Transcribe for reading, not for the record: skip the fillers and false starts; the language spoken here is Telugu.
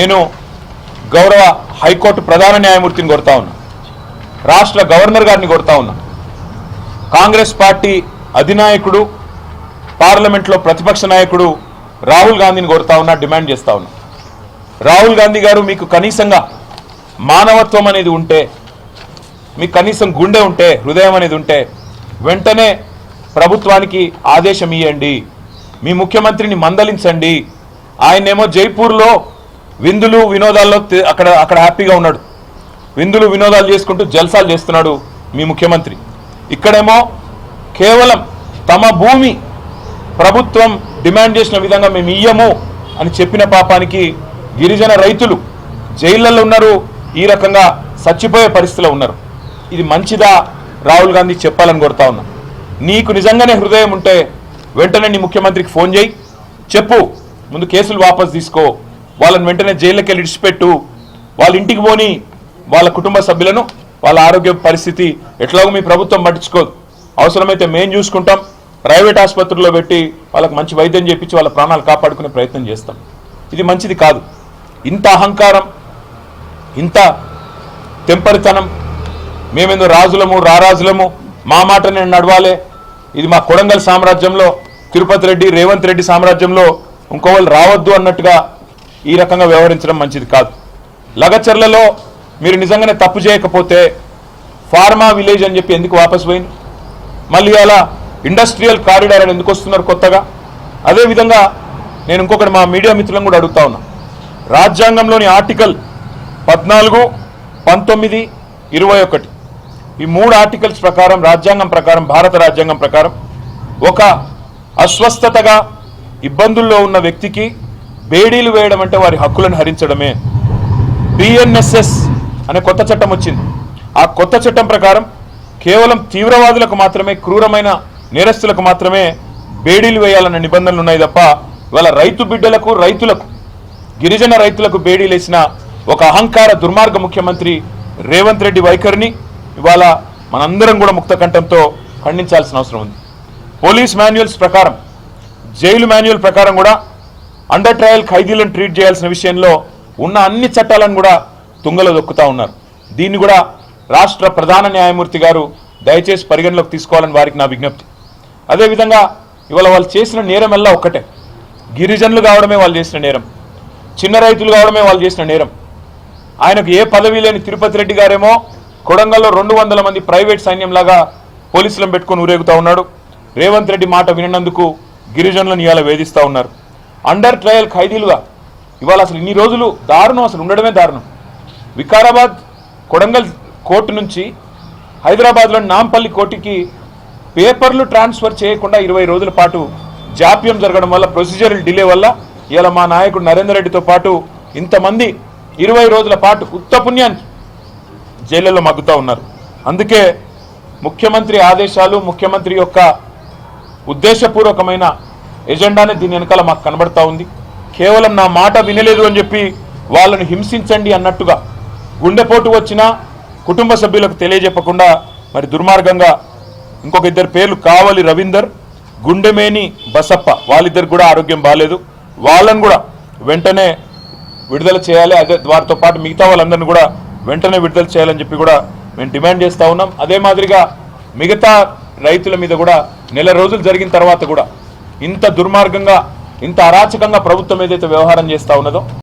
నేను గౌరవ హైకోర్టు ప్రధాన న్యాయమూర్తిని కోరుతా ఉన్నా, రాష్ట్ర గవర్నర్ గారిని కోరుతా ఉన్నా, కాంగ్రెస్ పార్టీ అధినాయకుడు పార్లమెంట్లో ప్రతిపక్ష నాయకుడు రాహుల్ గాంధీని కోరుతా ఉన్నా, డిమాండ్ చేస్తా ఉన్నా. రాహుల్ గాంధీ గారు, మీకు కనీసంగా మానవత్వం అనేది ఉంటే, మీకు కనీసం గుండె ఉంటే, హృదయం అనేది ఉంటే వెంటనే ప్రభుత్వానికి ఆదేశం ఇవ్వండి, మీ ముఖ్యమంత్రిని మందలించండి. ఆయనేమో జైపూర్లో విందులు వినోదాల్లో అక్కడ హ్యాపీగా ఉన్నాడు, విందులు వినోదాలు చేసుకుంటూ జల్సాలు చేస్తున్నాడు మీ ముఖ్యమంత్రి. ఇక్కడేమో కేవలం తమ భూమి ప్రభుత్వం డిమాండ్ చేసిన విధంగా మేము ఇయ్యము అని చెప్పిన పాపానికి గిరిజన రైతులు జైళ్లలో ఉన్నారు, ఈ రకంగా చచ్చిపోయే పరిస్థితిలో ఉన్నారు. ఇది మంచిదా? రాహుల్ గాంధీ చెప్పాలని కోరుతా ఉన్నా. నీకు నిజంగానే హృదయం ఉంటే వెంటనే నీ ముఖ్యమంత్రికి ఫోన్ చేయి, చెప్పు, ముందు కేసులు వాపసు తీసుకో, వాళ్ళని వెంటనే జైల్లోకి వెళ్ళి ఇడిచిపెట్టు, వాళ్ళ ఇంటికి పోని వాళ్ళ కుటుంబ సభ్యులను, వాళ్ళ ఆరోగ్య పరిస్థితి ఎట్లాగో మీ ప్రభుత్వం పట్టించుకోదు, అవసరమైతే మేము చూసుకుంటాం, ప్రైవేట్ ఆసుపత్రుల్లో పెట్టి వాళ్ళకి మంచి వైద్యం చేయించి వాళ్ళ ప్రాణాలు కాపాడుకునే ప్రయత్నం చేస్తాం. ఇది మంచిది కాదు. ఇంత అహంకారం, ఇంత తెంపరితనం, మేమేందో రాజులము రారాజులము, మా మాట నేను నడవాలే, ఇది మా కొడంగల్ సామ్రాజ్యంలో తిరుపతి రెడ్డి రేవంత్ రెడ్డి సామ్రాజ్యంలో ఇంకోవాళ్ళు రావద్దు అన్నట్టుగా ఈ రకంగా వ్యవహరించడం మంచిది కాదు. లగచర్లలో మీరు నిజంగానే తప్పు చేయకపోతే ఫార్మా విలేజ్ అని చెప్పి ఎందుకు వాపసు పోయింది? మళ్ళీ అలా ఇండస్ట్రియల్ కారిడార్ అని ఎందుకు వస్తున్నారు కొత్తగా? అదేవిధంగా నేను ఇంకొకటి మా మీడియా మిత్రులను కూడా అడుగుతా ఉన్నా, రాజ్యాంగంలోని ఆర్టికల్ 14, 19, 21 ఈ 3 ఆర్టికల్స్ ప్రకారం, రాజ్యాంగం ప్రకారం, భారత రాజ్యాంగం ప్రకారం ఒక అస్వస్థతగా ఇబ్బందుల్లో ఉన్న వ్యక్తికి బేడీలు వేయడం అంటే వారి హక్కులను హరించడమే. బిఎన్ఎస్ఎస్ అనే కొత్త చట్టం వచ్చింది. ఆ కొత్త చట్టం ప్రకారం కేవలం తీవ్రవాదులకు మాత్రమే, క్రూరమైన నేరస్తులకు మాత్రమే బేడీలు వేయాలన్న నిబంధనలు ఉన్నాయి తప్ప ఇవాళ రైతు బిడ్డలకు, రైతులకు, గిరిజన రైతులకు బేడీలు వేసిన ఒక అహంకార దుర్మార్గ ముఖ్యమంత్రి రేవంత్ రెడ్డి వైఖరిని ఇవాళ మనందరం కూడా ముక్త కంఠంతో ఖండించాల్సిన అవసరం ఉంది. పోలీస్ మాన్యువల్స్ ప్రకారం, జైలు మాన్యువల్ ప్రకారం కూడా అండర్ ట్రయల్ ఖైదీలను ట్రీట్ చేయాల్సిన విషయంలో ఉన్న అన్ని చట్టాలను కూడా తుంగలో దొక్కుతా ఉన్నారు. దీన్ని కూడా రాష్ట్ర ప్రధాన న్యాయమూర్తి గారు దయచేసి పరిగణలోకి తీసుకోవాలని వారికి నా విజ్ఞప్తి. అదేవిధంగా ఇవాళ వాళ్ళు చేసిన నేరం ఎల్లా ఒక్కటే, గిరిజనులు కావడమే వాళ్ళు చేసిన నేరం, చిన్న రైతులు కావడమే వాళ్ళు చేసిన నేరం. ఆయనకు ఏ పదవి లేని తిరుపతి రెడ్డి గారేమో కొడంగల్లో 200 మంది ప్రైవేట్ సైన్యంలాగా పోలీసులను పెట్టుకొని ఊరేగుతూ ఉన్నాడు. రేవంత్ రెడ్డి మాట వినందుకు గిరిజనులను ఇవాళ వేధిస్తూ ఉన్నారు. అండర్ ట్రయల్ ఖైదీలుగా ఇవాళ అసలు ఇన్ని రోజులు దారుణం, అసలు ఉండడమే దారుణం. వికారాబాద్ కొడంగల్ కోర్టు నుంచి హైదరాబాద్లోని నాంపల్లి కోర్టుకి పేపర్లు ట్రాన్స్ఫర్ చేయకుండా 20 రోజుల పాటు జాప్యం జరగడం వల్ల, ప్రొసీజరల్ డిలే వల్ల ఇవాళ మా నాయకుడు నరేందర్ రెడ్డితో పాటు ఇంతమంది 20 రోజుల పాటు ఉత్తపుణ్యాన్ని జైళ్లలో మగ్గుతూ ఉన్నారు. అందుకే ముఖ్యమంత్రి ఆదేశాలు, ముఖ్యమంత్రి యొక్క ఉద్దేశపూర్వకమైన ఎజెండానే దీని వెనకాల మాకు కనబడతా ఉంది. కేవలం నా మాట వినలేదు అని చెప్పి వాళ్ళని హింసించండి అన్నట్టుగా, గుండెపోటు వచ్చినా కుటుంబ సభ్యులకు తెలియజెప్పకుండా మరి దుర్మార్గంగా ఇంకొక 2 పేర్లు, కావలి రవీందర్, గుండెమేని బసప్ప, వాళ్ళిద్దరు కూడా ఆరోగ్యం బాగాలేదు, వాళ్ళని కూడా వెంటనే విడుదల చేయాలి. అదే వారితో పాటు మిగతా వాళ్ళందరినీ కూడా వెంటనే విడుదల చేయాలని చెప్పి కూడా మేము డిమాండ్ చేస్తూ ఉన్నాం. అదే మాదిరిగా మిగతా రైతుల మీద కూడా నెల రోజులు జరిగిన తర్వాత కూడా ఇంత దుర్మార్గంగా, ఇంత అరాచకంగా ప్రభుత్వం ఏదైతే వ్యవహారం చేస్తూ ఉన్నదో